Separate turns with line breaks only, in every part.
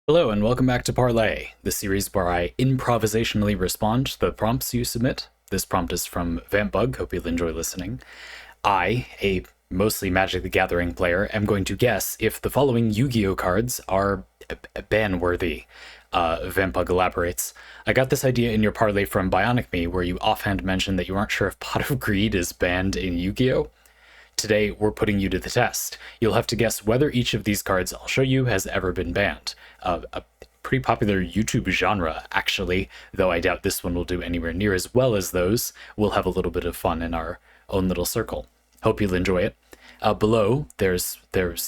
Hello and welcome back to Parley, the series where I improvisationally respond to the prompts you submit. This prompt is from vampbug, hope you'll enjoy listening. I, a mostly Magic the Gathering player, am going to guess if the following Yu-Gi-Oh cards are ban-worthy. Vampbug elaborates. I got this idea in your Parley from Bionic Me, where you offhand mentioned that you aren't sure if Pot of Greed is banned in Yu-Gi-Oh! Today, we're putting you to the test. You'll have to guess whether each of these cards I'll show you has ever been banned. A pretty popular YouTube genre, actually, though I doubt this one will do anywhere near as well as those. We'll have a little bit of fun in our own little circle. Hope you'll enjoy it. Below, there's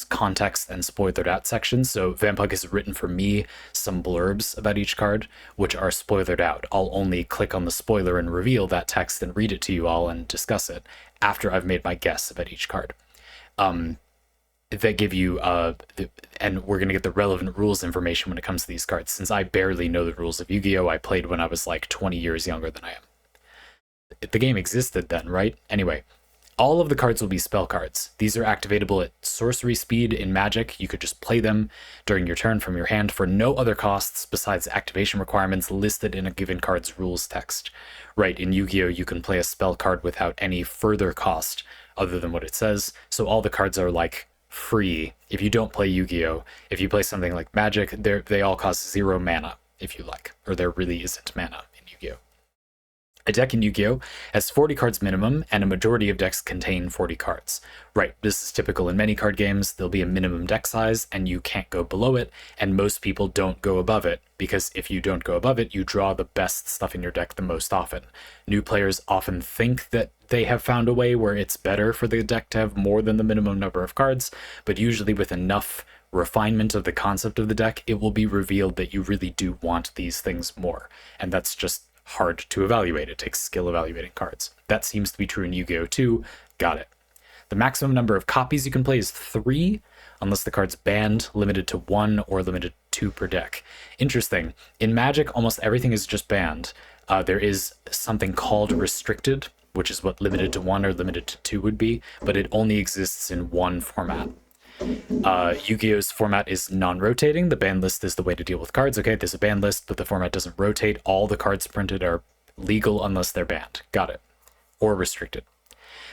context and spoilered out sections, so Vampug has written for me some blurbs about each card, which are spoilered out. I'll only click on the spoiler and reveal that text and read it to you all and discuss it after I've made my guess about each card. They give you, and we're going to get the relevant rules information when it comes to these cards. Since I barely know the rules of Yu-Gi-Oh! I played when I was like 20 years younger than I am. The game existed then, right? Anyway. All of the cards will be spell cards. These are activatable at sorcery speed in Magic. You could just play them during your turn from your hand for no other costs besides activation requirements listed in a given card's rules text. Right, in Yu-Gi-Oh! You can play a spell card without any further cost other than what it says, so all the cards are like free. If you don't play Yu-Gi-Oh! If you play something like Magic, they all cost 0 mana, if you like, or there really isn't mana in Yu-Gi-Oh! A deck in Yu-Gi-Oh! Has 40 cards minimum, and a majority of decks contain 40 cards. Right, this is typical in many card games. There'll be a minimum deck size, and you can't go below it, and most people don't go above it, because if you don't go above it, you draw the best stuff in your deck the most often. New players often think that they have found a way where it's better for the deck to have more than the minimum number of cards, but usually with enough refinement of the concept of the deck, it will be revealed that you really do want these things more, and that's just hard to evaluate. It takes skill evaluating cards. That seems to be true in Yu-Gi-Oh! Too. Got it. The maximum number of copies you can play is 3, unless the card's banned, limited to 1, or limited to 2 per deck. Interesting. In Magic, almost everything is just banned. There is something called restricted, which is what limited to 1 or limited to 2 would be, but it only exists in one format. Yu-Gi-Oh's format is non-rotating. The ban list is the way to deal with cards. Okay, there's a ban list, but the format doesn't rotate. All the cards printed are legal unless they're banned. Got it. Or restricted.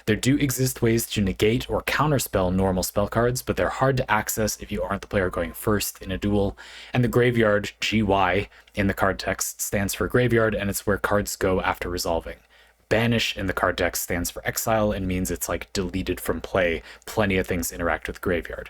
There do exist ways to negate or counterspell normal spell cards, but they're hard to access if you aren't the player going first in a duel. And the graveyard, GY, in the card text stands for graveyard, and it's where cards go after resolving. Banish in the card deck stands for exile and means it's like deleted from play. Plenty of things interact with graveyard.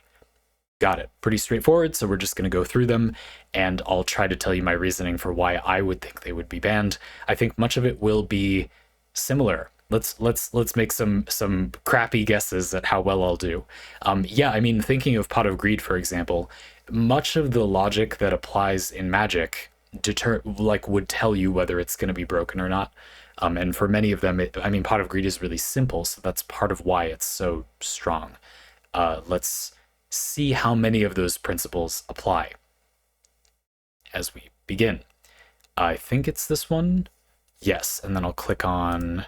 Got it. Pretty straightforward, so we're just going to go through them, and I'll try to tell you my reasoning for why I would think they would be banned. I think much of it will be similar. Let's make some crappy guesses at how well I'll do. Yeah, I mean, thinking of Pot of Greed, for example, much of the logic that applies in Magic would tell you whether it's going to be broken or not. And for many of them, Pot of Greed is really simple, so that's part of why it's so strong. Let's see how many of those principles apply as we begin. I think it's this one. Yes, and then I'll click on,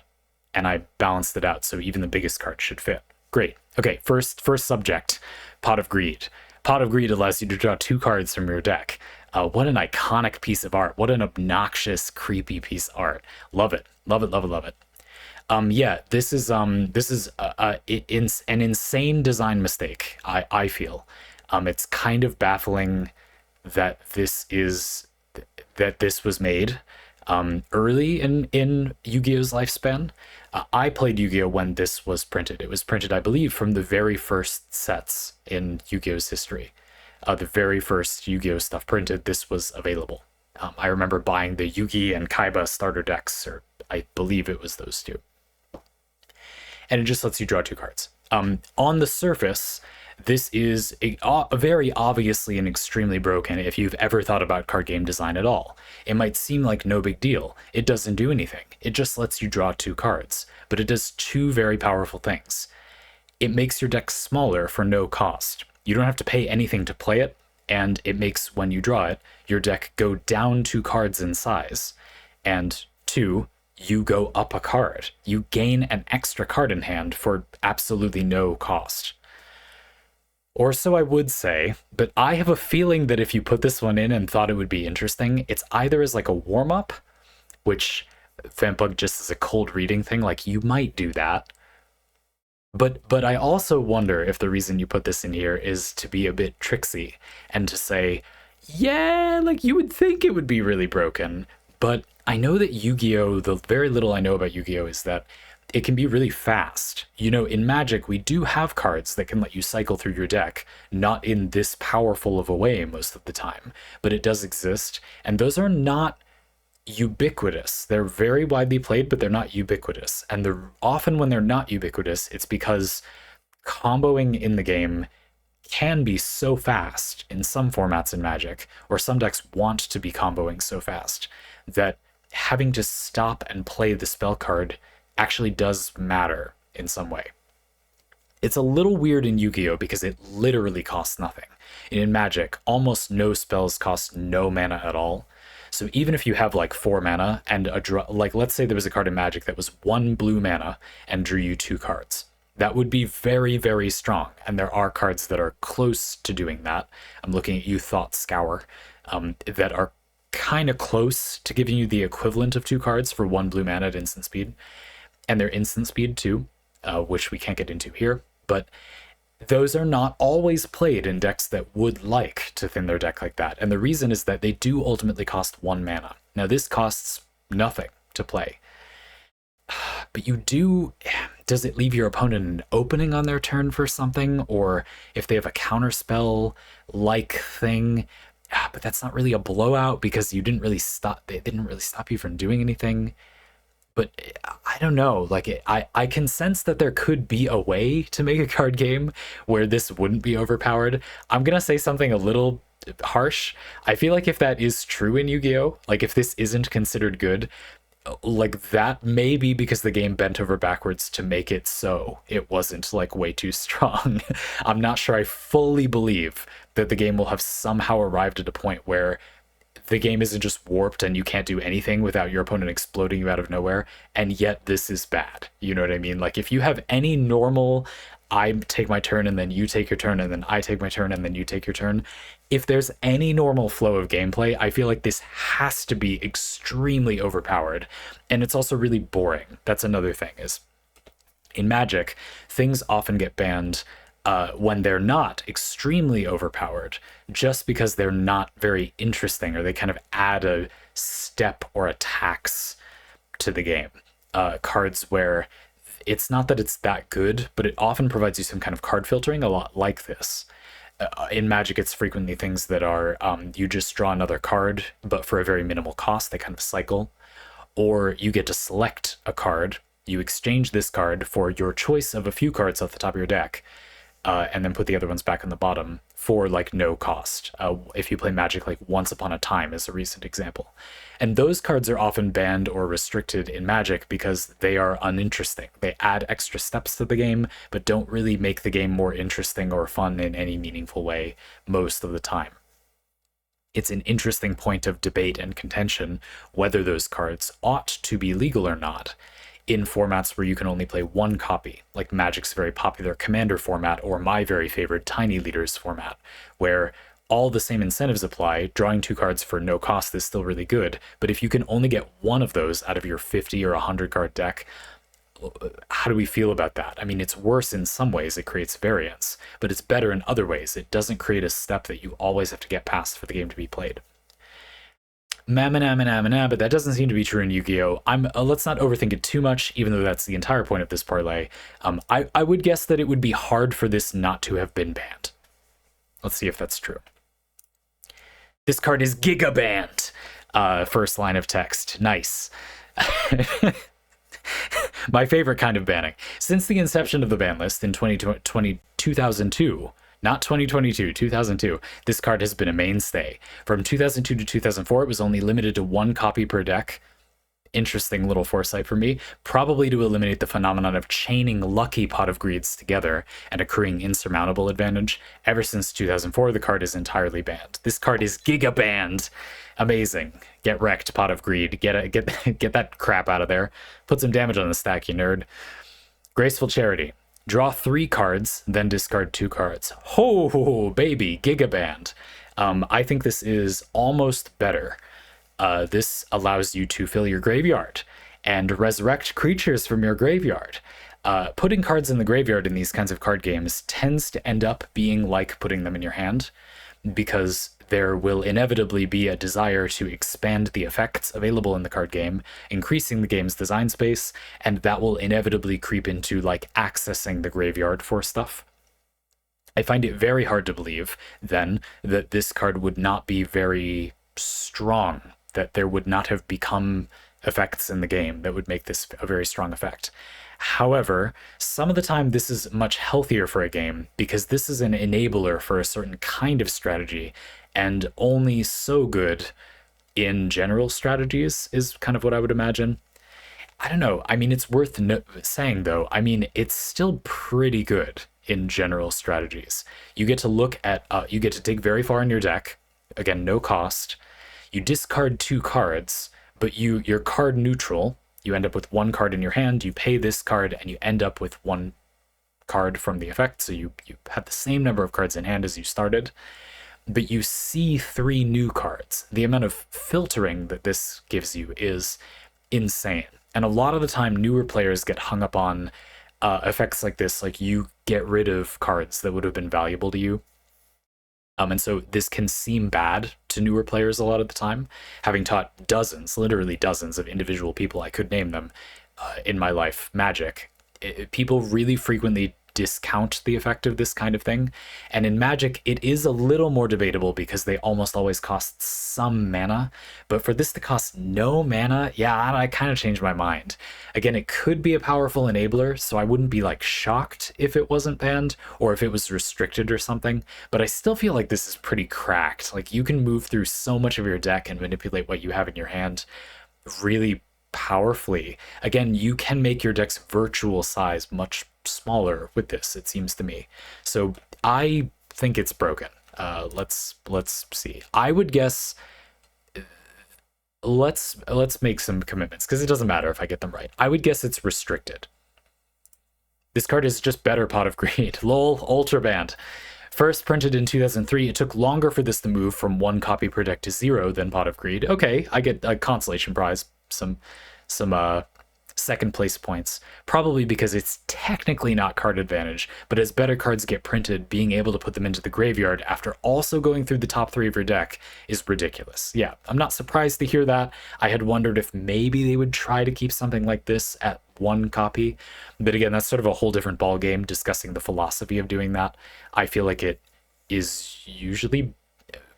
and I balanced it out, so even the biggest card should fit. Great. Okay, first subject, Pot of Greed. Pot of Greed allows you to draw 2 cards from your deck. What an iconic piece of art. What an obnoxious, creepy piece of art. Love it. Love it, love it, love it. Yeah, this is an insane design mistake, I feel. It's kind of baffling that this was made early in Yu-Gi-Oh's lifespan. I played Yu-Gi-Oh when this was printed. It was printed, I believe, from the very first sets in Yu-Gi-Oh's history. The very first Yu-Gi-Oh stuff printed, this was available. I remember buying the Yugi and Kaiba starter decks, or I believe it was those two. And it just lets you draw 2 cards. On the surface, this is very obviously and extremely broken if you've ever thought about card game design at all. It might seem like no big deal. It doesn't do anything. It just lets you draw 2 cards. But it does 2 very powerful things. It makes your deck smaller for no cost. You don't have to pay anything to play it, and it makes, when you draw it, your deck go down 2 cards in size. And 2, you go up a card. You gain an extra card in hand for absolutely no cost. Or so I would say, but I have a feeling that if you put this one in and thought it would be interesting, it's either as like a warm up, which vampbug just as a cold reading thing, like you might do that. But I also wonder if the reason you put this in here is to be a bit tricksy and to say, yeah, like you would think it would be really broken, but I know that Yu-Gi-Oh, the very little I know about Yu-Gi-Oh is that it can be really fast. You know, in Magic, we do have cards that can let you cycle through your deck, not in this powerful of a way most of the time, but it does exist, and those are not ubiquitous. They're very widely played, but they're not ubiquitous. And they're often when they're not ubiquitous, it's because comboing in the game can be so fast in some formats in Magic, or some decks want to be comboing so fast that having to stop and play the spell card actually does matter in some way. It's a little weird in Yu-Gi-Oh because it literally costs nothing. In Magic, almost no spells cost no mana at all. So even if you have like 4 mana and a draw, like let's say there was a card in Magic that was 1 blue mana and drew you 2 cards, that would be very, very strong. And there are cards that are close to doing that. I'm looking at you, Thought Scour, that are kind of close to giving you the equivalent of 2 cards for 1 blue mana at instant speed. And they're instant speed too, which we can't get into here. But those are not always played in decks that would like to thin their deck like that. And the reason is that they do ultimately cost 1 mana. Now, this costs nothing to play. But you do... Does it leave your opponent an opening on their turn for something? Or if they have a counterspell-like thing... But that's not really a blowout because you didn't really stop... They didn't really stop you from doing anything. But I don't know, like I can sense that there could be a way to make a card game where this wouldn't be overpowered. I'm gonna say something a little harsh. I feel like if that is true in Yu-Gi-Oh, like if this isn't considered good, like that may be because the game bent over backwards to make it so it wasn't like way too strong. I'm not sure I fully believe that the game will have somehow arrived at a point where the game isn't just warped and you can't do anything without your opponent exploding you out of nowhere, and yet this is bad. You know what I mean? Like if you have any normal, I take my turn and then you take your turn and then I take my turn and then you take your turn, if there's any normal flow of gameplay, I feel like this has to be extremely overpowered. And it's also really boring. That's another thing, is in Magic, things often get banned when they're not extremely overpowered, just because they're not very interesting, or they kind of add a step or a tax to the game. Cards where it's not that it's that good, but it often provides you some kind of card filtering, a lot like this. In Magic, it's frequently things that are you just draw another card, but for a very minimal cost, they kind of cycle. Or you get to select a card, you exchange this card for your choice of a few cards off the top of your deck, and then put the other ones back on the bottom for like no cost. If you play Magic, like Once Upon a Time is a recent example. And those cards are often banned or restricted in Magic because they are uninteresting. They add extra steps to the game, but don't really make the game more interesting or fun in any meaningful way most of the time. It's an interesting point of debate and contention whether those cards ought to be legal or not, in formats where you can only play 1 copy, like Magic's very popular Commander format, or my very favorite Tiny Leaders format, where all the same incentives apply. Drawing 2 cards for no cost is still really good, but if you can only get 1 of those out of your 50 or 100 card deck, how do we feel about that? I mean, it's worse in some ways, it creates variance, but it's better in other ways. It doesn't create a step that you always have to get past for the game to be played. But that doesn't seem to be true in Yu-Gi-Oh! Let's not overthink it too much, even though that's the entire point of this parlay. I would guess that it would be hard for this not to have been banned. Let's see if that's true. This card is Giga Banned. First line of text. Nice. My favorite kind of banning. Since the inception of the ban list in 2002, not 2022, 2002, this card has been a mainstay. From 2002 to 2004, it was only limited to 1 copy per deck. Interesting little foresight for me, probably to eliminate the phenomenon of chaining lucky Pot of Greeds together and accruing insurmountable advantage. Ever since 2004, the card is entirely banned. This card is Giga Banned. Amazing. Get wrecked, Pot of Greed. Get that crap out of there. Put some damage on the stack, you nerd. Graceful Charity. Draw 3 cards, then discard 2 cards. Ho, baby, Gigaband. I think this is almost better. This allows you to fill your graveyard and resurrect creatures from your graveyard. Putting cards in the graveyard in these kinds of card games tends to end up being like putting them in your hand, because there will inevitably be a desire to expand the effects available in the card game, increasing the game's design space, and that will inevitably creep into like accessing the graveyard for stuff. I find it very hard to believe, then, that this card would not be very strong, that there would not have become effects in the game that would make this a very strong effect. However, some of the time this is much healthier for a game because this is an enabler for a certain kind of strategy, and only so good in general strategies is kind of what I would imagine. I don't know. I mean, it's worth saying, though. I mean, it's still pretty good in general strategies. You get to look at, you get to dig very far in your deck. Again, no cost. You discard 2 cards, but you're card neutral. You end up with 1 card in your hand. You pay this card, and you end up with 1 card from the effect. So you have the same number of cards in hand as you started, but you see 3 new cards. The amount of filtering that this gives you is insane. And a lot of the time, newer players get hung up on effects like this, like you get rid of cards that would have been valuable to you. And so this can seem bad to newer players a lot of the time. Having taught dozens, literally dozens of individual people, I could name them, in my life, Magic, people really frequently discount the effect of this kind of thing. And in Magic, it is a little more debatable because they almost always cost some mana. But for this to cost no mana, yeah, I kind of changed my mind. Again, it could be a powerful enabler, so I wouldn't be like shocked if it wasn't banned or if it was restricted or something. But I still feel like this is pretty cracked. Like, you can move through so much of your deck and manipulate what you have in your hand really powerfully. Again, you can make your deck's virtual size much smaller with this, it seems to me. So I think it's broken. Let's see. I would guess, let's make some commitments because it doesn't matter if I get them right. I would guess it's restricted. This card is just better Pot of Greed. Lol, Ultra Band. First printed in 2003, it took longer for this to move from 1 copy per deck to 0 than Pot of Greed. Okay, I get a consolation prize, some second place points, probably because it's technically not card advantage, but as better cards get printed, being able to put them into the graveyard after also going through the top 3 of your deck is ridiculous. Yeah, I'm not surprised to hear that. I had wondered if maybe they would try to keep something like this at 1 copy, but again, that's sort of a whole different ball game discussing the philosophy of doing that. I feel like it is usually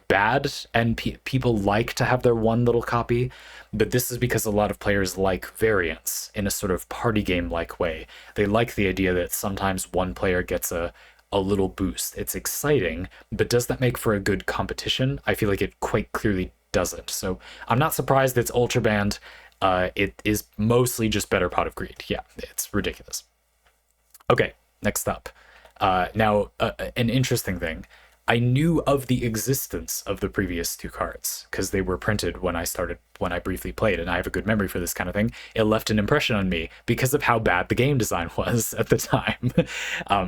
bad, and people like to have their 1 little copy, but this is because a lot of players like variance in a sort of party game like way. They like the idea that sometimes 1 player gets a little boost. It's exciting, but does that make for a good competition? I feel like it quite clearly doesn't. So I'm not surprised it's Ultra Banned. It is mostly just better Pot of Greed. Yeah, it's ridiculous. Okay, next up. Now, an interesting thing. I knew of the existence of the previous 2 cards because they were printed when I briefly played, and I have a good memory for this kind of thing. It left an impression on me because of how bad the game design was at the time.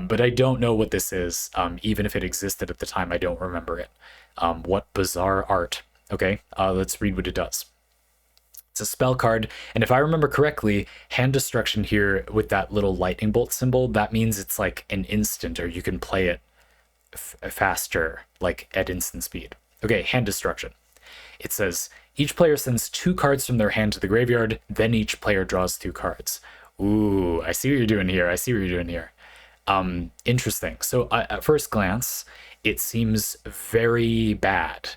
But I don't know what this is. Even if it existed at the time, I don't remember it. What bizarre art. Okay, let's read what it does. It's a spell card, and if I remember correctly, hand destruction here with that little lightning bolt symbol, that means it's like an instant, or you can play it faster, like at instant speed. Okay, hand destruction. It says, each player sends 2 cards from their hand to the graveyard, then each player draws 2 cards. Ooh, I see what you're doing here. Interesting. So at first glance, it seems very bad.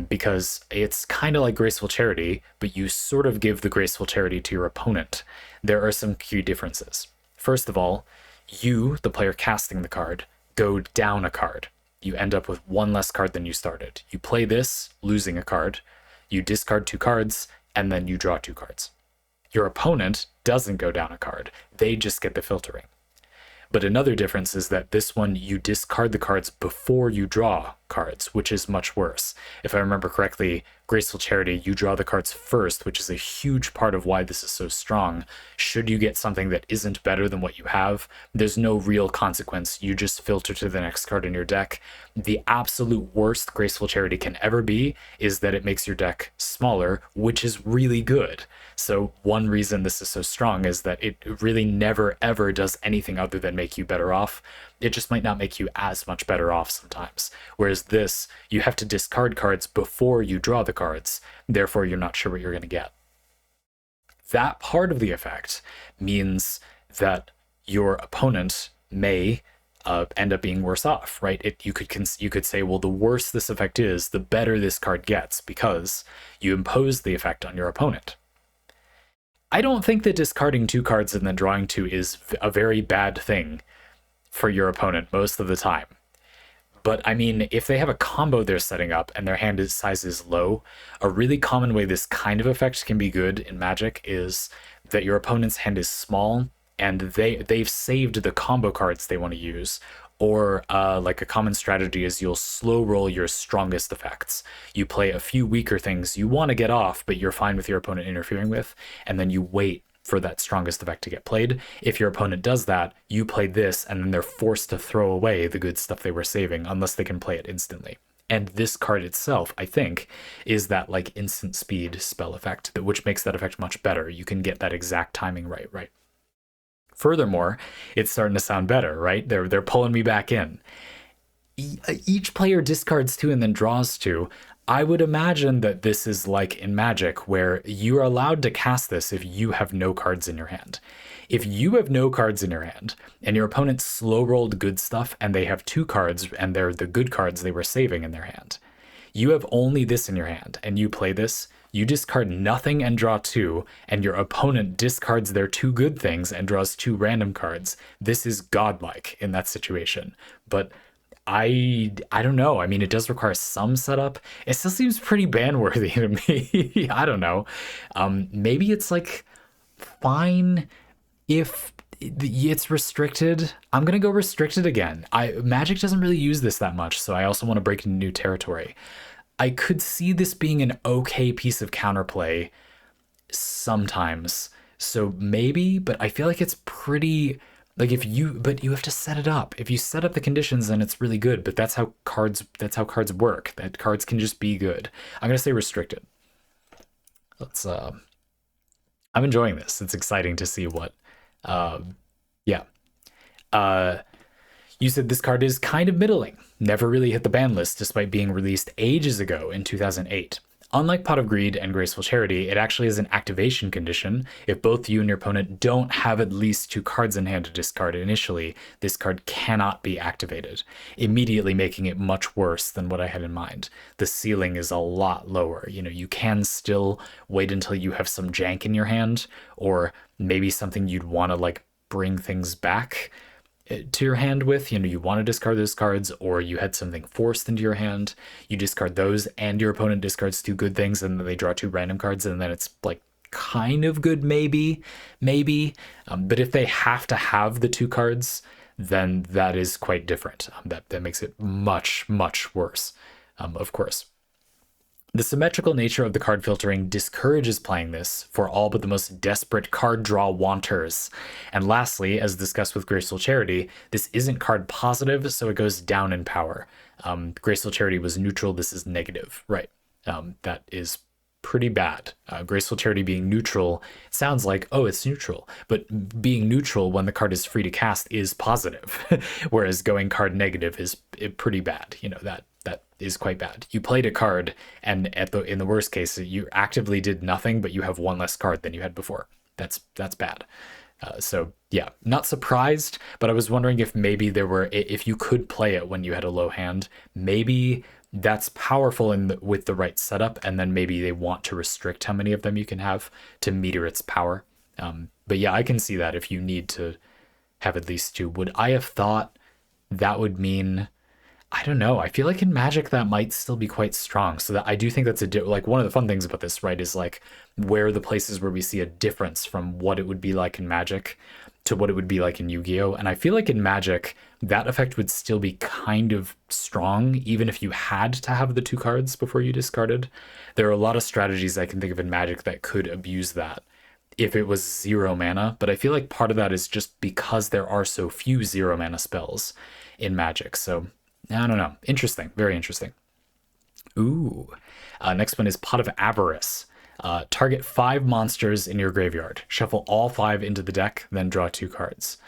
Because it's kind of like Graceful Charity, but you sort of give the Graceful Charity to your opponent. There are some key differences. First of all, you, the player casting the card, go down a card. You end up with 1 less card than you started. You play this, losing a card. You discard 2 cards, and then you draw 2 cards. Your opponent doesn't go down a card. They just get the filtering. But another difference is that this one, you discard the cards before you draw cards, which is much worse. If I remember correctly, Graceful Charity, you draw the cards first, which is a huge part of why this is so strong. Should you get something that isn't better than what you have, there's no real consequence. You just filter to the next card in your deck. The absolute worst Graceful Charity can ever be is that it makes your deck smaller, which is really good. So one reason this is so strong is that it really never ever does anything other than make you better off. It just might not make you as much better off sometimes. Whereas this, you have to discard cards before you draw the cards. Therefore, you're not sure what you're going to get. That part of the effect means that your opponent may end up being worse off, right? You could say, well, the worse this effect is, the better this card gets, because you impose the effect on your opponent. I don't think that discarding 2 cards and then drawing 2 is a very bad thing for your opponent most of the time. But I mean, if they have a combo they're setting up and their hand size is low, a really common way this kind of effect can be good in Magic is that your opponent's hand is small and they've saved the combo cards they want to use. Or like a common strategy is you'll slow roll your strongest effects. You play a few weaker things you want to get off, but you're fine with your opponent interfering with, and then you wait for that strongest effect to get played. If your opponent does that, you play this, and then they're forced to throw away the good stuff they were saving unless they can play it instantly. And this card itself, I think, is that like instant speed spell effect, which makes that effect much better. You can get that exact timing right. Furthermore, it's starting to sound better, right? They're pulling me back in. Each player discards 2 and then draws 2. I would imagine that this is like in Magic, where you are allowed to cast this if you have no cards in your hand. If you have no cards in your hand, and your opponent slow rolled good stuff, and they have 2 cards, and they're the good cards they were saving in their hand, you have only this in your hand, and you play this, you discard nothing and draw 2, and your opponent discards their 2 good things and draws 2 random cards. This is godlike in that situation. But I don't know. I mean, it does require some setup. It still seems pretty ban-worthy to me. I don't know. Maybe it's like fine if it's restricted. I'm gonna go restricted again. Magic doesn't really use this that much, so I also want to break into new territory. I could see this being an okay piece of counterplay sometimes. So maybe, but I feel like it's pretty like but you have to set it up. If you set up the conditions, then it's really good. But that's how cards work. That cards can just be good. I'm gonna say restricted. Let's I'm enjoying this. It's exciting to see what yeah. You said this card is kind of middling. Never really hit the ban list despite being released ages ago in 2008. Unlike Pot of Greed and Graceful Charity, it actually is an activation condition. If both you and your opponent don't have at least 2 cards in hand to discard initially, this card cannot be activated, immediately making it much worse than what I had in mind. The ceiling is a lot lower. You know, you can still wait until you have some jank in your hand, or maybe something you'd want to like bring things back to your hand with. You know, you want to discard those cards, or you had something forced into your hand, you discard those and your opponent discards 2 good things and then they draw 2 random cards, and then it's like kind of good, maybe. But if they have to have the 2 cards, then that is quite different. That makes it much worse, of course. The symmetrical nature of the card filtering discourages playing this for all but the most desperate card draw wanters. And lastly, as discussed with Graceful Charity, this isn't card positive, so it goes down in power. Graceful Charity was neutral, this is negative, right? That is pretty bad. Graceful Charity being neutral sounds like, oh, it's neutral, but being neutral when the card is free to cast is positive, whereas going card negative is pretty bad. You know, that is quite bad. You played a card, and in the worst case, you actively did nothing, but you have 1 less card than you had before. That's bad. So yeah, not surprised, but I was wondering if maybe if you could play it when you had a low hand, maybe that's powerful with the right setup, and then maybe they want to restrict how many of them you can have to meter its power. But yeah, I can see that if you need to have at least 2. Would I have thought that would mean, I don't know. I feel like in Magic that might still be quite strong. So that I do think that's like one of the fun things about this, right, is like where the places where we see a difference from what it would be like in Magic. to what it would be like in Yu-Gi-Oh! And I feel like in Magic, that effect would still be kind of strong, even if you had to have the 2 cards before you discarded. There are a lot of strategies I can think of in Magic that could abuse that if it was 0 mana, but I feel like part of that is just because there are so few 0 mana spells in Magic. So, I don't know. Interesting. Very interesting. Ooh. Next one is Pot of Avarice. Target 5 monsters in your graveyard. Shuffle all 5 into the deck, then draw 2 cards.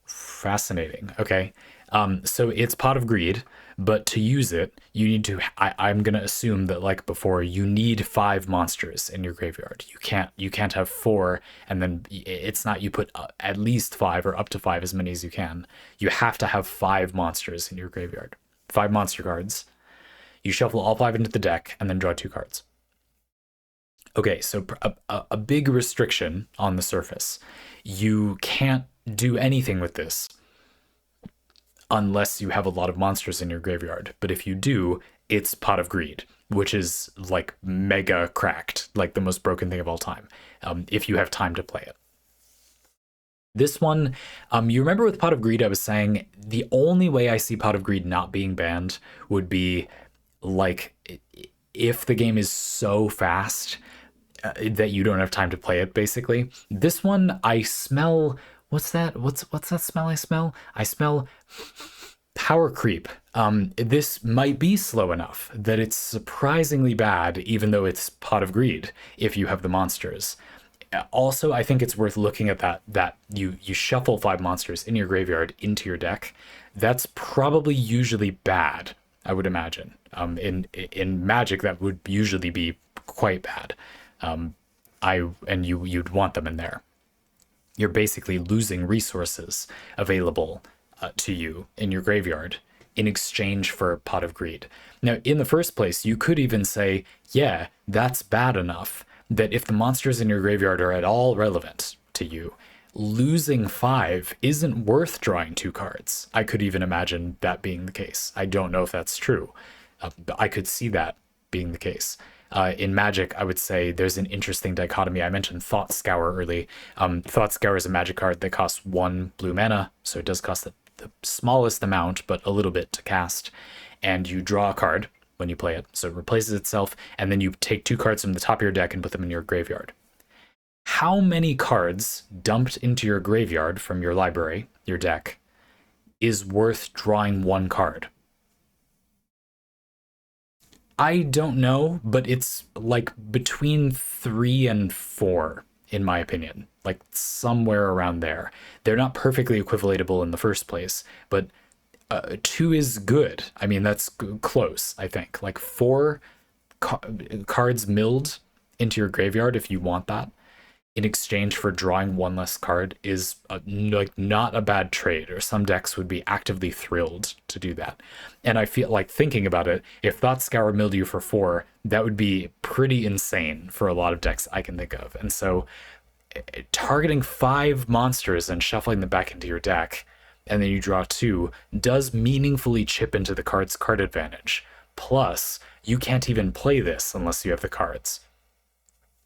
Fascinating. Okay. So it's Pot of Greed, but to use it, you need to. I'm gonna assume that, like before, you need 5 monsters in your graveyard. You can't have 4, and then it's not you put at least 5 or up to 5, as many as you can. You have to have 5 monsters in your graveyard. 5 monster cards. You shuffle all 5 into the deck, and then draw 2 cards. Okay, so a big restriction on the surface. You can't do anything with this unless you have a lot of monsters in your graveyard. But if you do, it's Pot of Greed, which is like mega cracked, like the most broken thing of all time, if you have time to play it. This one, you remember with Pot of Greed, I was saying the only way I see Pot of Greed not being banned would be like if the game is so fast that you don't have time to play it, basically. This one, I smell... What's that? What's that smell I smell? I smell power creep. This might be slow enough that it's surprisingly bad, even though it's Pot of Greed, if you have the monsters. Also, I think it's worth looking at that you shuffle 5 monsters in your graveyard into your deck. That's probably usually bad, I would imagine. In Magic, that would usually be quite bad. You'd want them in there. You're basically losing resources available to you in your graveyard in exchange for Pot of Greed. Now, in the first place, you could even say, yeah, that's bad enough that if the monsters in your graveyard are at all relevant to you, losing 5 isn't worth drawing 2 cards. I could even imagine that being the case. I don't know if that's true, but I could see that being the case. In Magic, I would say there's an interesting dichotomy. I mentioned Thought Scour early. Thought Scour is a Magic card that costs 1 blue mana, so it does cost the smallest amount, but a little bit to cast. And you draw a card when you play it, so it replaces itself, and then you take 2 cards from the top of your deck and put them in your graveyard. How many cards dumped into your graveyard from your library, your deck, is worth drawing 1 card? I don't know, but it's like between 3 and 4, in my opinion. Like somewhere around there. They're not perfectly equivalentable in the first place, but 2 is good. I mean, that's close, I think. Like 4 cards milled into your graveyard, if you want that, in exchange for drawing 1 less card, is like not a bad trade, or some decks would be actively thrilled to do that. And I feel like, thinking about it, if Thought Scour milled you for 4, that would be pretty insane for a lot of decks I can think of. And so targeting 5 monsters and shuffling them back into your deck, and then you draw 2, does meaningfully chip into the card's card advantage. Plus, you can't even play this unless you have the cards.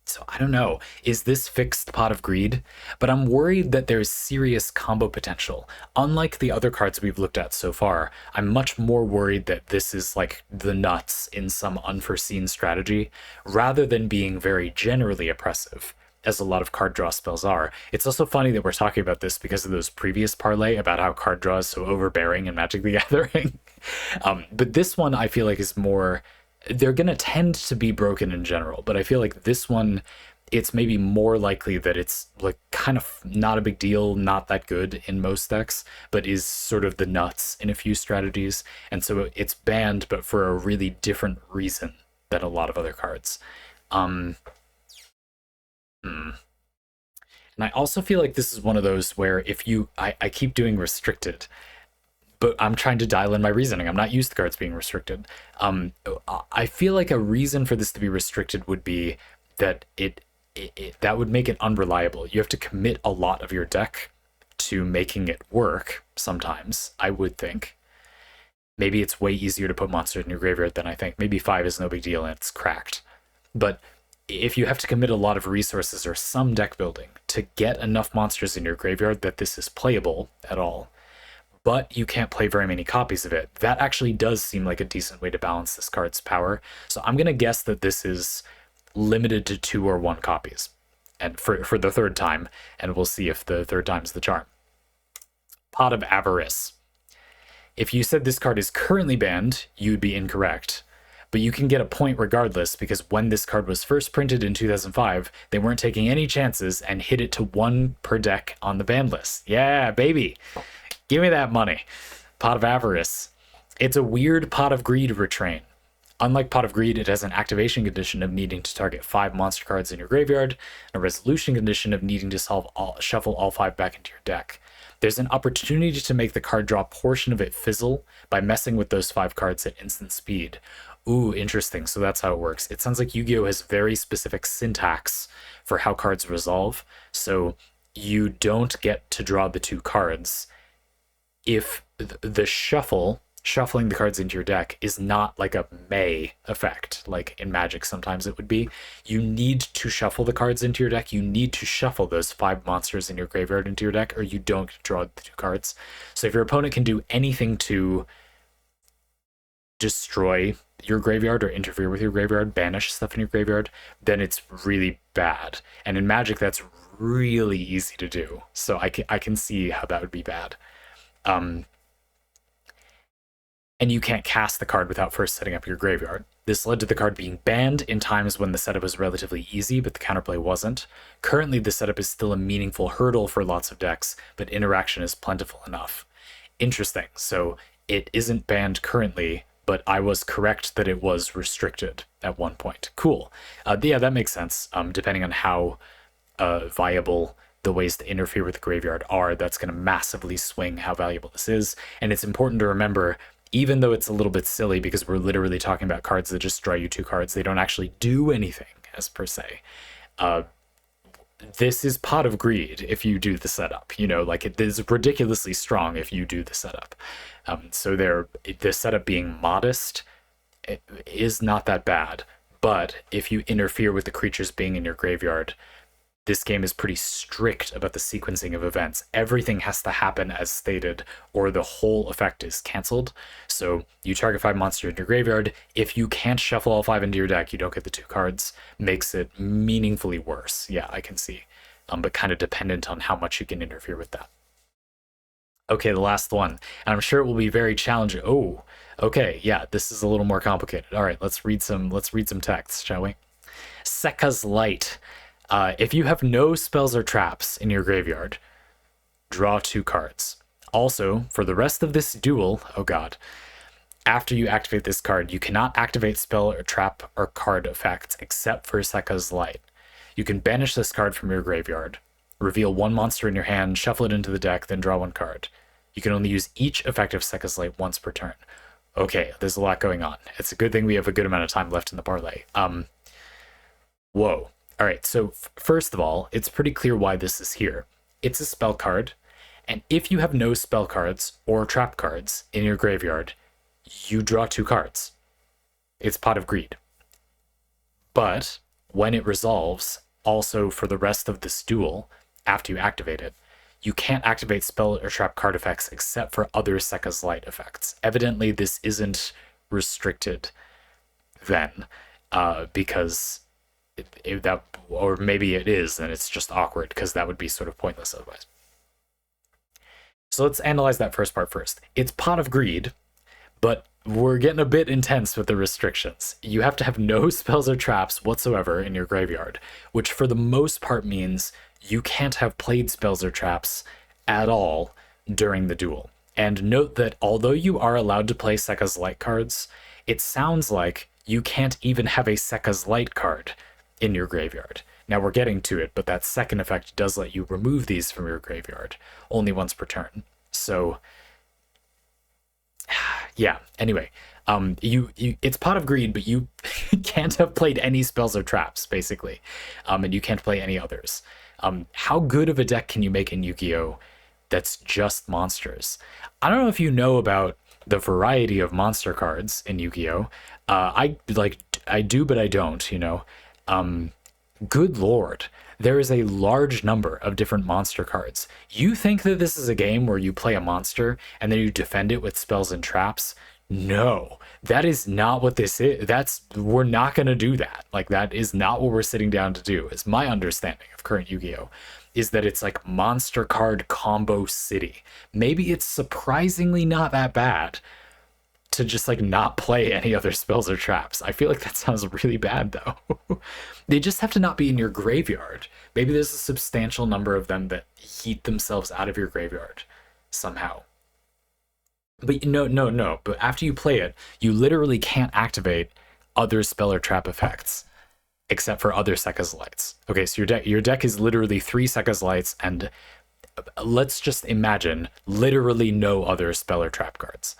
So I don't know, is this fixed Pot of Greed? But I'm worried that there's serious combo potential. Unlike the other cards we've looked at so far, I'm much more worried that this is like the nuts in some unforeseen strategy, rather than being very generally oppressive, as a lot of card draw spells are. It's also funny that we're talking about this because of those previous parlay about how card draw is so overbearing in Magic the Gathering. But this one I feel like is more... They're going to tend to be broken in general, but I feel like this one, it's maybe more likely that it's like kind of not a big deal, not that good in most decks, but is sort of the nuts in a few strategies. And so it's banned, but for a really different reason than a lot of other cards. And I also feel like this is one of those where if you, I keep doing restricted, but I'm trying to dial in my reasoning. I'm not used to cards being restricted. I feel like a reason for this to be restricted would be that that would make it unreliable. You have to commit a lot of your deck to making it work sometimes, I would think. Maybe it's way easier to put monsters in your graveyard than I think. Maybe 5 is no big deal and it's cracked. But if you have to commit a lot of resources or some deck building to get enough monsters in your graveyard that this is playable at all, but you can't play very many copies of it. That actually does seem like a decent way to balance this card's power. So I'm going to guess that this is limited to 2 or 1 copies, and for the third time, and we'll see if the third time's the charm. Pot of Avarice. If you said this card is currently banned, you'd be incorrect. But you can get a point regardless, because when this card was first printed in 2005, they weren't taking any chances and hit it to 1 per deck on the ban list. Yeah, baby. Give me that money. Pot of Avarice. It's a weird Pot of Greed retrain. Unlike Pot of Greed, it has an activation condition of needing to target 5 monster cards in your graveyard, and a resolution condition of needing to shuffle all 5 back into your deck. There's an opportunity to make the card draw portion of it fizzle by messing with those 5 cards at instant speed. Ooh, interesting. So that's how it works. It sounds like Yu-Gi-Oh! Has very specific syntax for how cards resolve. So you don't get to draw the 2 cards if the shuffling the cards into your deck is not like a May effect, like in Magic sometimes it would be. You need to shuffle the cards into your deck. You need to shuffle those 5 monsters in your graveyard into your deck, or you don't draw the 2 cards. So if your opponent can do anything to destroy your graveyard or interfere with your graveyard, banish stuff in your graveyard, then it's really bad. And in Magic, that's really easy to do. So I can see how that would be bad. And you can't cast the card without first setting up your graveyard. This led to the card being banned in times when the setup was relatively easy, but the counterplay wasn't. Currently, the setup is still a meaningful hurdle for lots of decks, but interaction is plentiful enough. Interesting. So it isn't banned currently, but I was correct that it was restricted at one point. Cool. Yeah, that makes sense. Depending on how viable the ways to interfere with the graveyard are, that's going to massively swing how valuable this is. And it's important to remember, even though it's a little bit silly because we're literally talking about cards that just draw you 2 cards, they don't actually do anything as per se. This is Pot of Greed if you do the setup, like it is ridiculously strong if you do the setup. So the setup being modest is not that bad, but if you interfere with the creatures being in your graveyard, this game is pretty strict about the sequencing of events. Everything has to happen as stated, or the whole effect is canceled. So you target 5 monsters in your graveyard. If you can't shuffle all 5 into your deck, you don't get the 2 cards. Makes it meaningfully worse. Yeah, I can see. But kind of dependent on how much you can interfere with that. Okay, the last one. And I'm sure it will be very challenging. Oh, okay, yeah, this is a little more complicated. All right, let's read some text, shall we? Sekka's Light. If you have no spells or traps in your graveyard, draw 2 cards. Also, for the rest of this duel, oh god, after you activate this card, you cannot activate spell or trap or card effects except for Sekka's Light. You can banish this card from your graveyard, reveal 1 monster in your hand, shuffle it into the deck, then draw 1 card. You can only use each effective Sekka's Light once per turn. Okay, there's a lot going on. It's a good thing we have a good amount of time left in the parlay. Whoa. All right, so first of all, it's pretty clear why this is here. It's a spell card, and if you have no spell cards or trap cards in your graveyard, you draw 2 cards. It's Pot of Greed. But when it resolves, also for the rest of this duel, after you activate it, you can't activate spell or trap card effects except for other Sekka's Light effects. Evidently, this isn't restricted then, because or maybe it is, and it's just awkward because that would be sort of pointless otherwise. So let's analyze that first part first. It's Pot of Greed, but we're getting a bit intense with the restrictions. You have to have no spells or traps whatsoever in your graveyard, which for the most part means you can't have played spells or traps at all during the duel. And note that although you are allowed to play Sekka's Light cards, it sounds like you can't even have a Sekka's Light card in your graveyard. Now we're getting to it, but that second effect does let you remove these from your graveyard only once per turn. So yeah, anyway, it's Pot of Greed, but you can't have played any spells or traps, basically, and you can't play any others. How good of a deck can you make in Yu-Gi-Oh! That's just monsters? I don't know if you know about the variety of monster cards in Yu-Gi-Oh! I do, but I don't, Good lord, there is a large number of different monster cards. You think that this is a game where you play a monster and then you defend it with spells and traps? No, that is not what this is. We're not going to do that. Like, that is not what we're sitting down to do. Is my understanding of current Yu-Gi-Oh! Is that it's like monster card combo city. Maybe it's surprisingly not that bad to just like not play any other spells or traps. I feel like that sounds really bad though. They just have to not be in your graveyard. Maybe there's a substantial number of them that heat themselves out of your graveyard somehow. But no. But after you play it, you literally can't activate other spell or trap effects except for other Sekka's Lights. Okay, so your deck is literally 3 Sekka's Lights and let's just imagine literally no other spell or trap cards.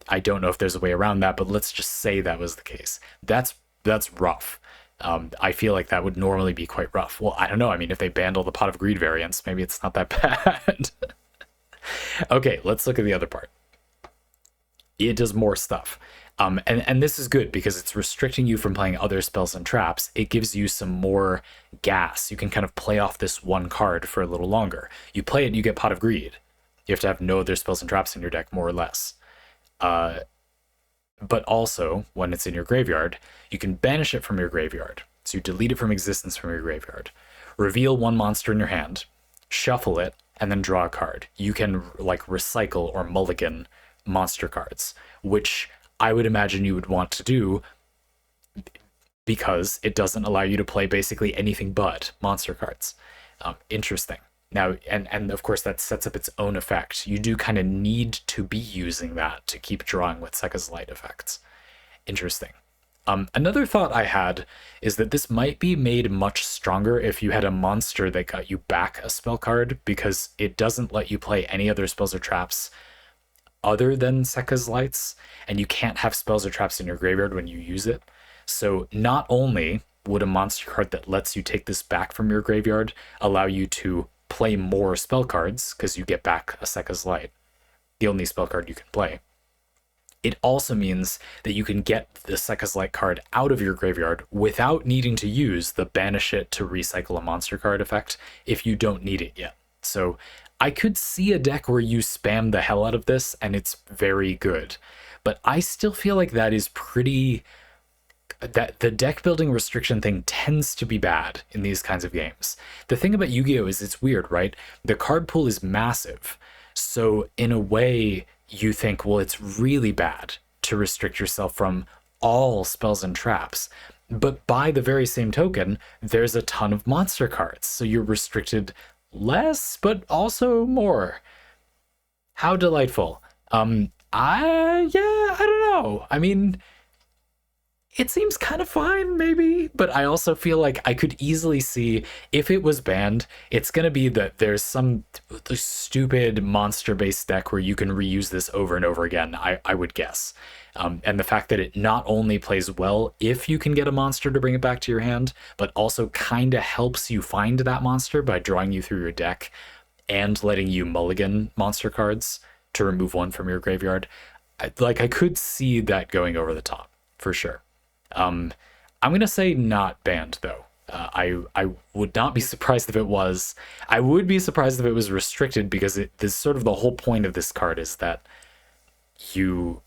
I don't know if there's a way around that, but let's just say that was the case. That's rough. I feel like that would normally be quite rough. Well, I don't know. I mean, if they banned all the Pot of Greed variants, maybe it's not that bad. Okay, let's look at the other part. It does more stuff. And this is good because it's restricting you from playing other spells and traps. It gives you some more gas. You can kind of play off this one card for a little longer. You play it, you get Pot of Greed. You have to have no other spells and traps in your deck, more or less. But also, when it's in your graveyard, you can banish it from your graveyard. So you delete it from existence from your graveyard. Reveal one monster in your hand, shuffle it, and then draw a card. You can like recycle or mulligan monster cards, which I would imagine you would want to do because it doesn't allow you to play basically anything but monster cards. Interesting. Now, and of course that sets up its own effect. You do kind of need to be using that to keep drawing with Sekka's Light effects. Interesting. Another thought I had is that this might be made much stronger if you had a monster that got you back a spell card, because it doesn't let you play any other spells or traps other than Sekka's Lights, and you can't have spells or traps in your graveyard when you use it. So not only would a monster card that lets you take this back from your graveyard allow you to play more spell cards, because you get back a Sekka's Light, the only spell card you can play, it also means that you can get the Sekka's Light card out of your graveyard without needing to use the banish it to recycle a monster card effect if you don't need it yet. So I could see a deck where you spam the hell out of this and it's very good, but I still feel like that is pretty... that the deck building restriction thing tends to be bad in these kinds of games. The thing about Yu-Gi-Oh! Is it's weird, right? The card pool is massive. So in a way, you think, well, it's really bad to restrict yourself from all spells and traps. But by the very same token, there's a ton of monster cards. So you're restricted less, but also more. How delightful. I don't know. I mean, it seems kind of fine, maybe, but I also feel like I could easily see if it was banned, it's going to be that there's some stupid monster-based deck where you can reuse this over and over again, I would guess. And the fact that it not only plays well if you can get a monster to bring it back to your hand, but also kind of helps you find that monster by drawing you through your deck and letting you mulligan monster cards to remove one from your graveyard. I could see that going over the top, for sure. I'm gonna say not banned though. I would not be surprised if it was. I would be surprised if it was restricted, because this sort of the whole point of this card is that you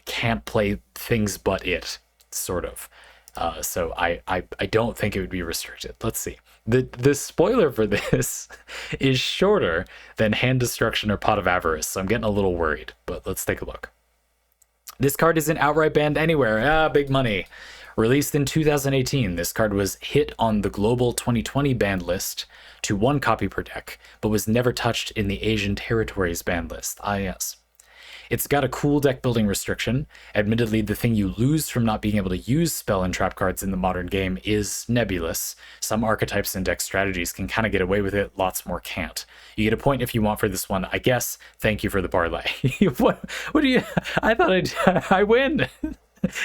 can't play things but it, sort of. So I don't think it would be restricted. Let's see. The spoiler for this is shorter than Hand Destruction or Pot of Avarice, so I'm getting a little worried, but let's take a look. This card isn't outright banned anywhere. Big money. Released in 2018, this card was hit on the global 2020 banned list to 1 copy per deck, but was never touched in the Asian territories banned list. Yes. It's got a cool deck building restriction. Admittedly, the thing you lose from not being able to use spell and trap cards in the modern game is nebulous. Some archetypes and deck strategies can kind of get away with it, lots more can't. You get a point if you want for this one, I guess. Thank you for the parlay. What do you... I thought I win.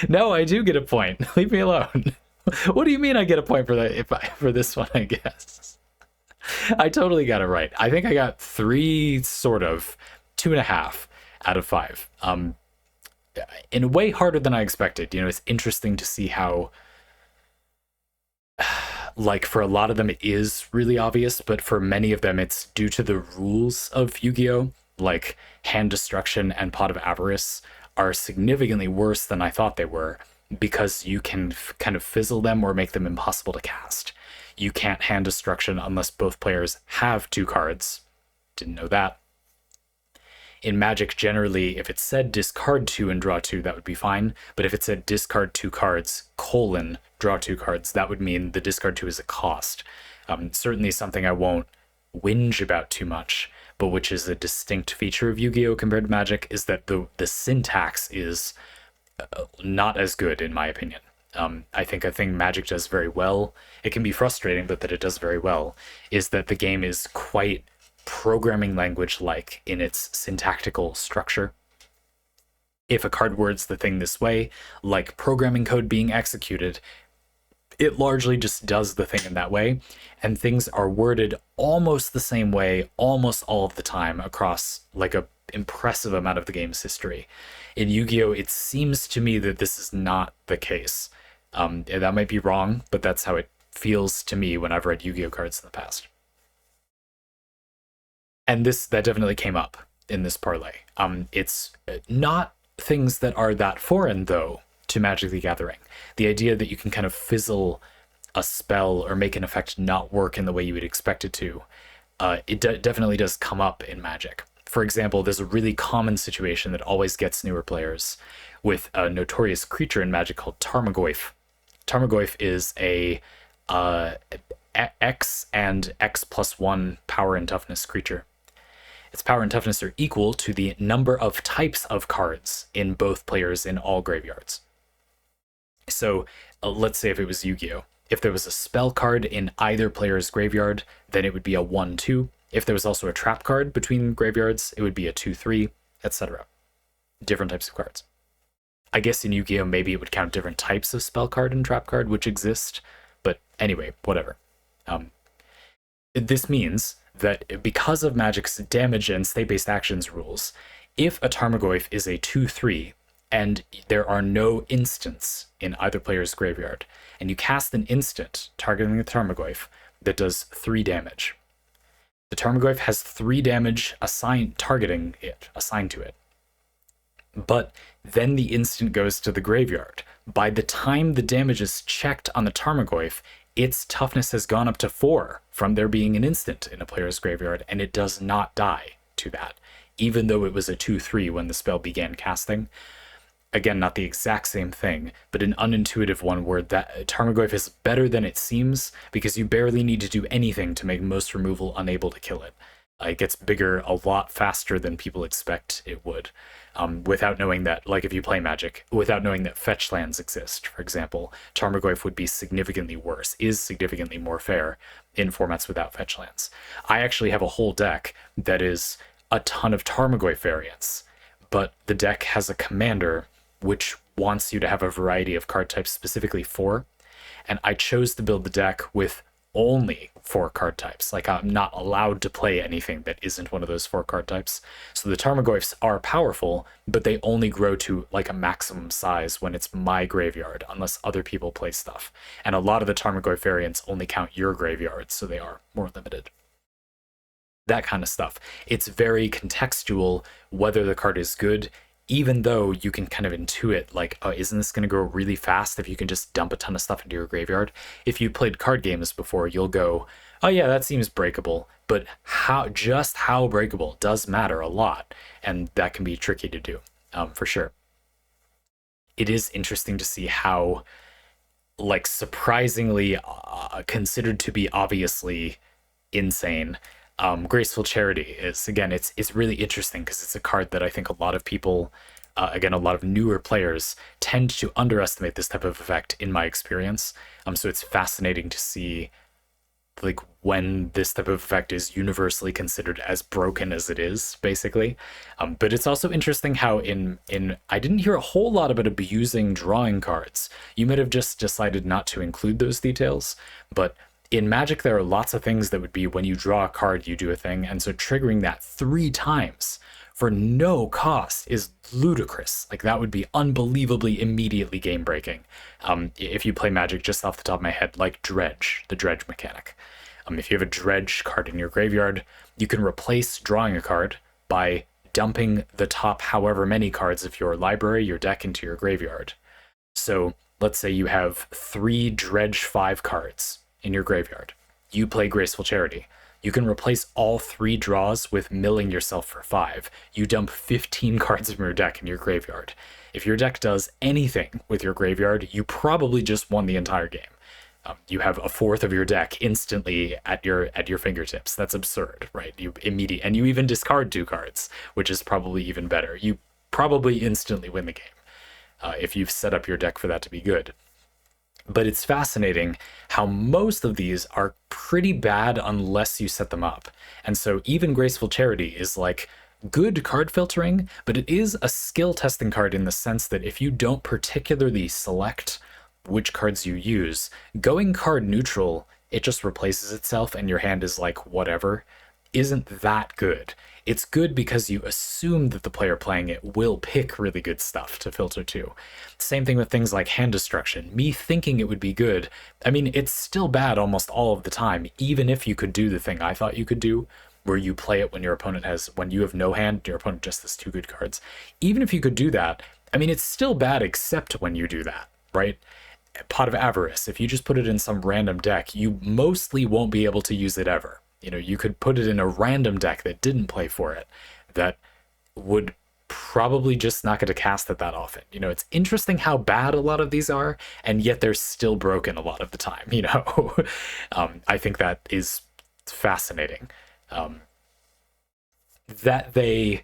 No, I do get a point. Leave me alone. What do you mean I get a point for that for this one, I guess? I totally got it right. I think I got 3, sort of, 2.5 out of 5. In a way harder than I expected. You know, it's interesting to see how Like, for a lot of them, it is really obvious, but for many of them, it's due to the rules of Yu-Gi-Oh! Like, Hand Destruction and Pot of Avarice are significantly worse than I thought they were, because you can kind of fizzle them or make them impossible to cast. You can't Hand Destruction unless both players have 2 cards. Didn't know that. In Magic, generally, if it said discard 2 and draw 2, that would be fine. But if it said discard 2 cards, draw 2 cards, that would mean the discard 2 is a cost. Certainly something I won't whinge about too much, but which is a distinct feature of Yu-Gi-Oh! Compared to Magic, is that the syntax is not as good, in my opinion. I think a thing Magic does very well, it can be frustrating, but that it does very well, is that the game is quite programming language-like in its syntactical structure. If a card words the thing this way, like programming code being executed, it largely just does the thing in that way, and things are worded almost the same way almost all of the time across like a impressive amount of the game's history. In Yu-Gi-Oh! It seems to me that this is not the case. That might be wrong, but that's how it feels to me when I've read Yu-Gi-Oh! Cards in the past. And that definitely came up in this parlay. It's not things that are that foreign, though, to Magic the Gathering. The idea that you can kind of fizzle a spell or make an effect not work in the way you would expect it to, it definitely does come up in Magic. For example, there's a really common situation that always gets newer players with a notorious creature in Magic called Tarmogoyf. Tarmogoyf is a X and X+1 power and toughness creature. Its power and toughness are equal to the number of types of cards in both players in all graveyards. So let's say if it was Yu-Gi-Oh! If there was a spell card in either player's graveyard, then it would be a 1-2. If there was also a trap card between graveyards, it would be a 2-3, etc. Different types of cards. I guess in Yu-Gi-Oh! Maybe it would count different types of spell card and trap card which exist, but anyway, whatever. This means that because of Magic's damage and state-based actions rules, if a Tarmogoyf is a 2-3 and there are no instants in either player's graveyard, and you cast an instant targeting the Tarmogoyf that does 3 damage, the Tarmogoyf has 3 damage assigned to it. But then the instant goes to the graveyard. By the time the damage is checked on the Tarmogoyf, its toughness has gone up to 4 from there being an instant in a player's graveyard, and it does not die to that, even though it was a 2-3 when the spell began casting. Again, not the exact same thing, but an unintuitive one where that Tarmogoyf is better than it seems because you barely need to do anything to make most removal unable to kill it. It gets bigger a lot faster than people expect it would, without knowing that, like if you play Magic, without knowing that fetch lands exist, for example, Tarmogoyf would be significantly worse, is significantly more fair in formats without fetch lands. I actually have a whole deck that is a ton of Tarmogoyf variants, but the deck has a commander which wants you to have a variety of card types, specifically 4, and I chose to build the deck with only 4 card types. Like, I'm not allowed to play anything that isn't one of those 4 card types. So the Tarmogoyfs are powerful, but they only grow to like a maximum size when it's my graveyard, unless other people play stuff. And a lot of the Tarmogoyf variants only count your graveyard, so they are more limited. That kind of stuff. It's very contextual whether the card is good, even though you can kind of intuit, like, oh, isn't this going to go really fast if you can just dump a ton of stuff into your graveyard? If you played card games before, you'll go, oh yeah, that seems breakable, but just how breakable does matter a lot, and that can be tricky to do, for sure. It is interesting to see how, like, surprisingly considered to be obviously insane, Graceful Charity is. Again, it's really interesting because it's a card that I think a lot of people, again, a lot of newer players tend to underestimate this type of effect in my experience. So it's fascinating to see, like, when this type of effect is universally considered as broken as it is, basically. But it's also interesting how in I didn't hear a whole lot about abusing drawing cards. You might have just decided not to include those details, but in Magic, there are lots of things that would be when you draw a card, you do a thing, and so triggering that 3 times for no cost is ludicrous. Like, that would be unbelievably immediately game breaking. If you play Magic, just off the top of my head, like Dredge, the Dredge mechanic. If you have a Dredge card in your graveyard, you can replace drawing a card by dumping the top however many cards of your library, your deck, into your graveyard. So let's say you have 3 Dredge 5 cards in your graveyard. You play Graceful Charity. You can replace all 3 draws with milling yourself for 5. You dump 15 cards from your deck in your graveyard. If your deck does anything with your graveyard, you probably just won the entire game. You have a fourth of your deck instantly at your fingertips. That's absurd, right? And you even discard 2 cards, which is probably even better. You probably instantly win the game if you've set up your deck for that to be good. But it's fascinating how most of these are pretty bad unless you set them up. And so even Graceful Charity is like good card filtering, but it is a skill testing card in the sense that if you don't particularly select which cards you use, going card neutral, it just replaces itself and your hand is like whatever, isn't that good. It's good because you assume that the player playing it will pick really good stuff to filter to. Same thing with things like hand destruction. Me thinking it would be good, I mean, it's still bad almost all of the time, even if you could do the thing I thought you could do, where you play it when when you have no hand, your opponent just has 2 good cards. Even if you could do that, I mean, it's still bad except when you do that, right? Pot of Avarice, if you just put it in some random deck, you mostly won't be able to use it ever. You know, you could put it in a random deck that didn't play for it, that would probably just not get to cast it that often. You know, it's interesting how bad a lot of these are, and yet they're still broken a lot of the time, you know? I think that is fascinating. That they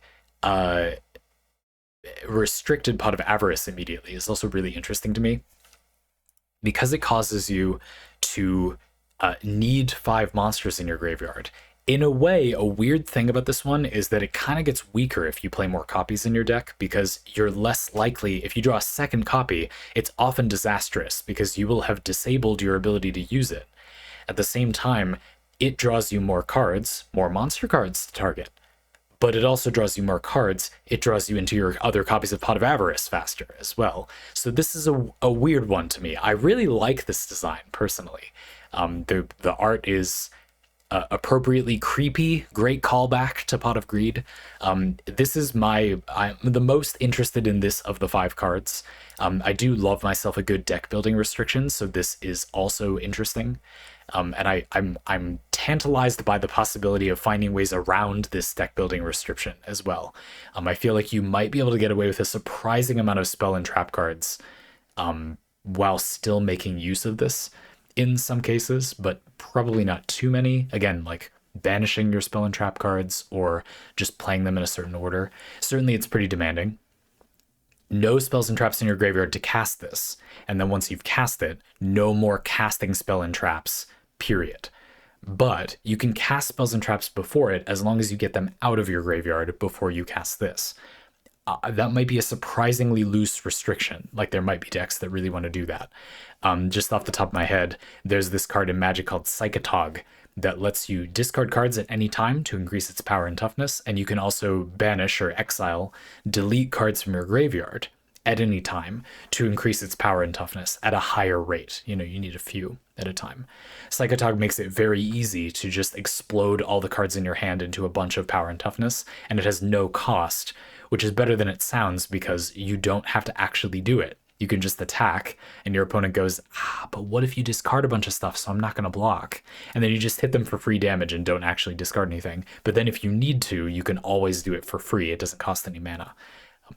restricted Pot of Avarice immediately is also really interesting to me, because it causes you to need 5 monsters in your graveyard. In a way, a weird thing about this one is that it kind of gets weaker if you play more copies in your deck, because you're less likely, if you draw a second copy, it's often disastrous because you will have disabled your ability to use it. At the same time, it draws you more cards, more monster cards to target. But it also draws you more cards. It draws you into your other copies of Pot of Avarice faster as well. So this is a weird one to me. I really like this design personally. The art is appropriately creepy, great callback to Pot of Greed. This is I'm the most interested in this of the 5 cards. I do love myself a good deck building restriction, so this is also interesting. And I'm tantalized by the possibility of finding ways around this deck building restriction as well. I feel like you might be able to get away with a surprising amount of spell and trap cards while still making use of this in some cases, but probably not too many. Again, like banishing your spell and trap cards or just playing them in a certain order. Certainly it's pretty demanding. No spells and traps in your graveyard to cast this. And then once you've cast it, no more casting spell and traps, period. But you can cast spells and traps before it as long as you get them out of your graveyard before you cast this. That might be a surprisingly loose restriction. Like, there might be decks that really want to do that. Just off the top of my head, there's this card in Magic called Psychotog that lets you discard cards at any time to increase its power and toughness, and you can also banish or exile, delete cards from your graveyard at any time to increase its power and toughness at a higher rate. You know, you need a few at a time. Psychotog makes it very easy to just explode all the cards in your hand into a bunch of power and toughness, and it has no cost, which is better than it sounds because you don't have to actually do it. You can just attack, and your opponent goes, but what if you discard a bunch of stuff, so I'm not going to block? And then you just hit them for free damage and don't actually discard anything. But then if you need to, you can always do it for free. It doesn't cost any mana.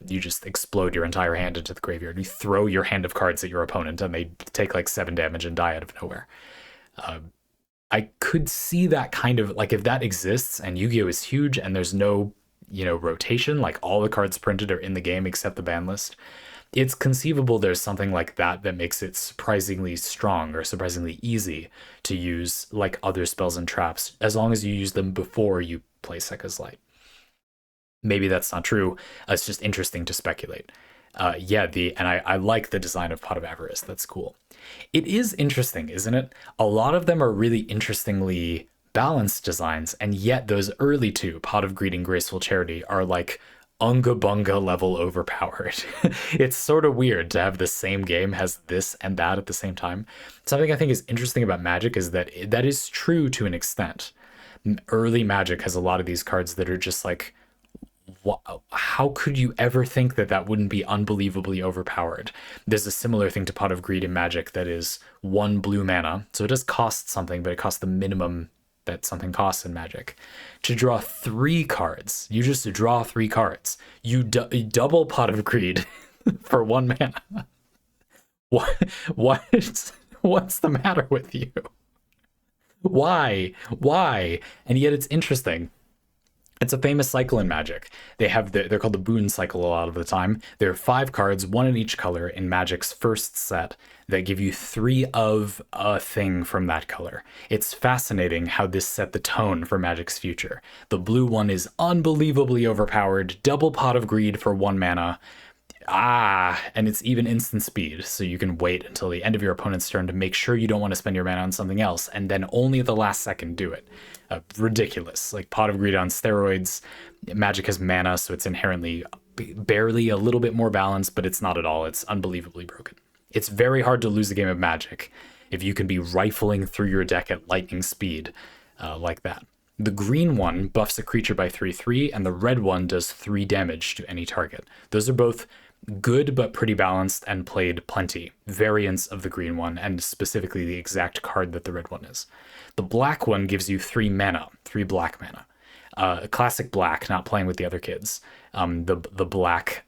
You just explode your entire hand into the graveyard. You throw your hand of cards at your opponent, and they take like 7 damage and die out of nowhere. I could see that kind of, like, if that exists, and Yu-Gi-Oh! Is huge, and there's no, rotation, like all the cards printed are in the game except the ban list, it's conceivable there's something like that that makes it surprisingly strong or surprisingly easy to use like other spells and traps, as long as you use them before you play Sekka's Light. Maybe that's not true. It's just interesting to speculate. I like the design of Pot of Avarice. That's cool. It is interesting, isn't it? A lot of them are really interestingly balanced designs, and yet those early two, Pot of Greed and Graceful Charity, are like unga bunga level overpowered. It's sort of weird to have the same game has this and that at the same time. Something I think is interesting about Magic is that that is true to an extent. Early Magic has a lot of these cards that are just like, how could you ever think that that wouldn't be unbelievably overpowered? There's a similar thing to Pot of Greed in Magic that is 1 blue mana. So it does cost something, but it costs the minimum that something costs in Magic. To draw 3 cards, you just draw 3 cards. You double Pot of Greed for 1 mana. What's the matter with you? Why? And yet it's interesting. It's a famous cycle in Magic. They're called the Boon Cycle a lot of the time. There are 5 cards, 1 in each color in Magic's first set that give you 3 of a thing from that color. It's fascinating how this set the tone for Magic's future. The blue one is unbelievably overpowered, double Pot of Greed for 1 mana. And it's even instant speed, so you can wait until the end of your opponent's turn to make sure you don't want to spend your mana on something else, and then only at the last second do it. Ridiculous. Like Pot of Greed on steroids. Magic has mana, so it's inherently barely a little bit more balanced, but it's not at all. It's unbelievably broken. It's very hard to lose a game of Magic if you can be rifling through your deck at lightning speed like that. The green one buffs a creature by 3/3, and the red one does 3 damage to any target. Those are both good but pretty balanced and played plenty. Variants of the green one, and specifically the exact card that the red one is. The black one gives you 3 mana, 3 black mana. Classic black, not playing with the other kids. The black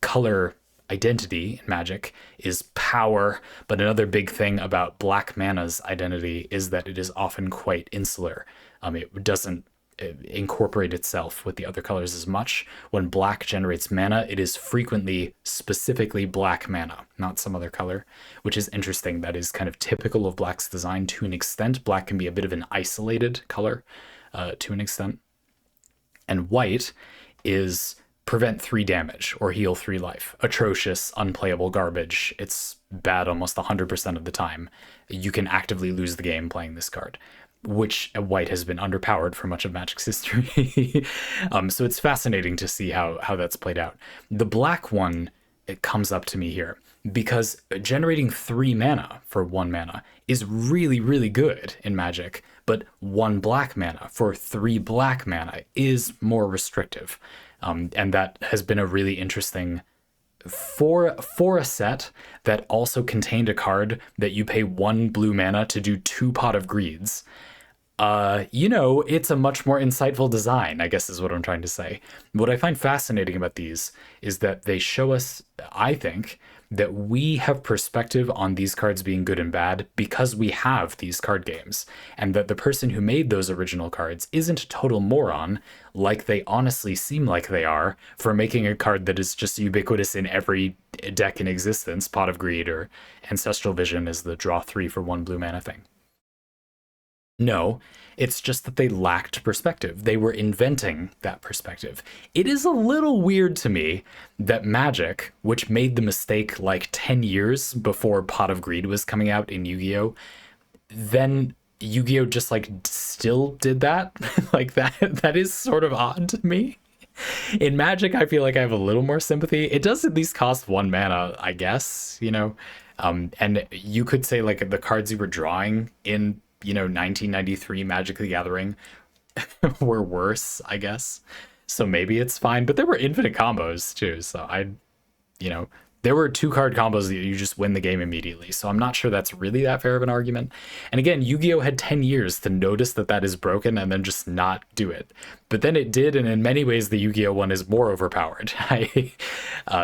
color identity in Magic is power, but another big thing about black mana's identity is that it is often quite insular. It doesn't incorporate itself with the other colors as much. When black generates mana, it is frequently specifically black mana, not some other color, which is interesting. That is kind of typical of black's design to an extent. Black can be a bit of an isolated color to an extent. And white is prevent 3 damage or heal 3 life. Atrocious, unplayable garbage. It's bad almost 100% of the time. You can actively lose the game playing this card, which white has been underpowered for much of Magic's history. So it's fascinating to see how that's played out. The black one, it comes up to me here, because generating 3 mana for 1 mana is really, really good in Magic, but 1 black mana for 3 black mana is more restrictive. And that has been a really interesting for a set that also contained a card that you pay 1 blue mana to do 2 Pot of Greeds. It's a much more insightful design, I guess is what I'm trying to say. What I find fascinating about these is that they show us, I think, that we have perspective on these cards being good and bad because we have these card games, and that the person who made those original cards isn't a total moron like they honestly seem like they are for making a card that is just ubiquitous in every deck in existence. Pot of Greed or Ancestral Vision is the draw 3 for 1 blue mana thing. No, it's just that they lacked perspective. They were inventing that perspective. It is a little weird to me that Magic, which made the mistake like 10 years before Pot of Greed was coming out in Yu-Gi-Oh!, then Yu-Gi-Oh! Just like still did that. Like that is sort of odd to me. In Magic, I feel like I have a little more sympathy. It does at least cost 1 mana, I guess, and you could say like the cards you were drawing in 1993 Magic the Gathering were worse, I guess. So maybe it's fine, but there were infinite combos too. So there were 2-card combos that you just win the game immediately. So I'm not sure that's really that fair of an argument. And again, Yu-Gi-Oh! Had 10 years to notice that is broken and then just not do it. But then it did, and in many ways the Yu-Gi-Oh! One is more overpowered.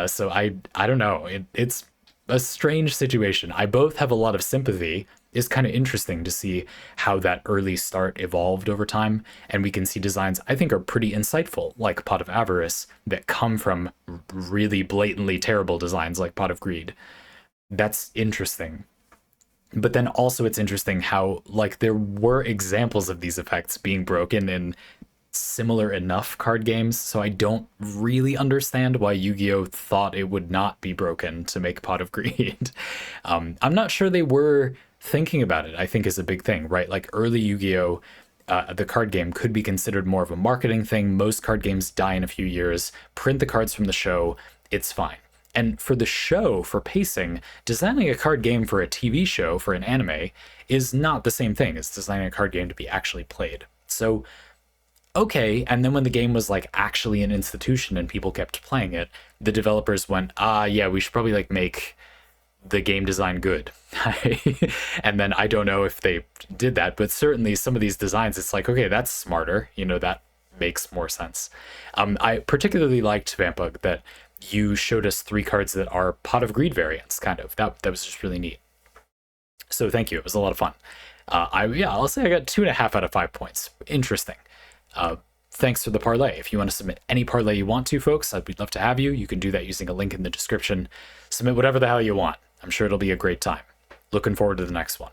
So I don't know. It's a strange situation. I both have a lot of sympathy. It's kind of interesting to see how that early start evolved over time, and we can see designs I think are pretty insightful, like Pot of Avarice, that come from really blatantly terrible designs like Pot of Greed. That's interesting. But then also it's interesting how like there were examples of these effects being broken in similar enough card games, so I don't really understand why Yu-Gi-Oh! Thought it would not be broken to make Pot of Greed. I'm not sure they were thinking about it, I think, is a big thing, right? Like early Yu-Gi-Oh! The card game could be considered more of a marketing thing. Most card games die in a few years. Print the cards from the show, it's fine. And for the show, for pacing, designing a card game for a TV show, for an anime, is not the same thing as designing a card game to be actually played. So, okay, and then when the game was like actually an institution and people kept playing it, the developers went, yeah, we should probably like make the game design good. And then I don't know if they did that, but certainly some of these designs, it's like, okay, that's smarter, that makes more sense. I particularly liked vampbug that you showed us 3 cards that are Pot of Greed variants, kind of. That was just really neat. So thank you, it was a lot of fun. I'll say I got 2.5 out of 5 points. Interesting. Thanks for the parlay. If you want to submit any parlay you want to, folks, I'd love to have you. You can do that using a link in the description. Submit whatever the hell you want. I'm sure it'll be a great time. Looking forward to the next one.